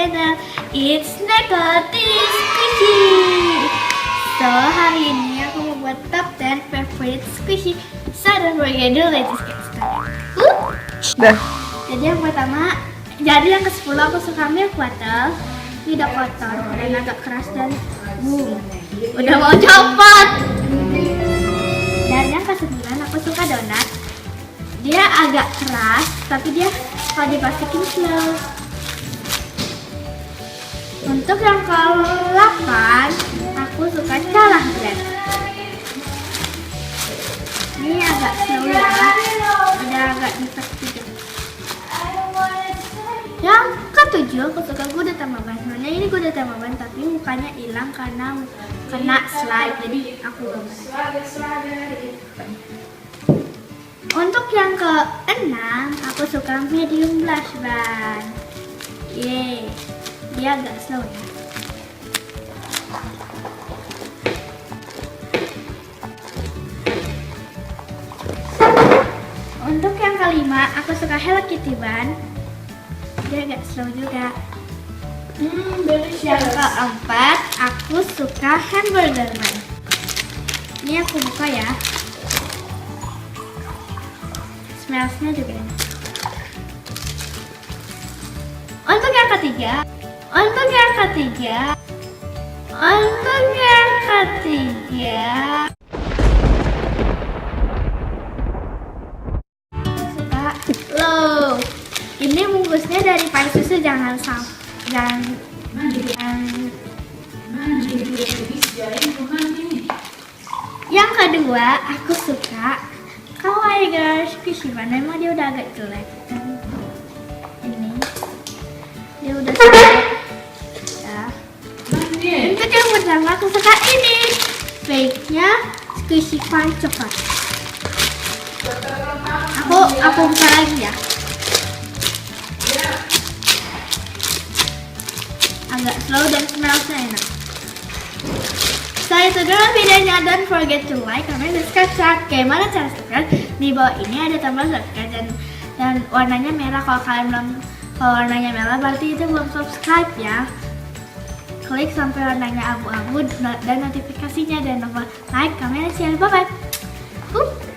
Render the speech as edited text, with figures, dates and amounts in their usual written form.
channel. It's Nekoti Squishy. So hari ini aku mau buat top 10 favorite squishy. So don't forget to let's get started. Jadi yang pertama, jadi yang ke-10 aku suka milk bottle. Ini udah kotor dan agak keras dan udah mau copot. Dan yang ke-9 aku suka donat. Dia agak keras, tapi dia kalau diplastikin slow. Untuk yang ke-8 aku suka calah brand. Ini agak slow ya, udah agak dipet juga. Yang ke-7 aku suka Gouda Tamaban. Sebenarnya ini Gouda Tamaban tapi mukanya hilang karena kena slide, jadi aku Untuk yang ke-6 aku suka medium blush brand. Yeay, dia agak slow ya. Untuk yang ke-5 aku suka Hello Kitty brand. Dia agak slow juga. Yang ke-4 aku suka Hamburger Man. Ini aku buka ya. Smellsnya juga enak. Untuk yang ketiga suka low. Ini bungkusnya dari pai susu, jangan. Yang kedua aku suka Kawaii Girl Squishy Bun. Memang dia udah agak jelek. Ini dia udah jelek ya. Untuk yang pertama aku suka ini, fake-nya Squishy Pie coklat. Aku buka lagi ya. Agak slow dan smellsnya enak. So itu dulu videonya, don't forget to like, comment, dan subscribe. Gimana cara subscribe? Di bawah ini ada tombol subscribe dan warnanya merah. Kalau warnanya merah berarti itu belum subscribe ya. Klik sampai warnanya abu-abu dan notifikasinya, dan lupa like, comment, dan share. Bye bye.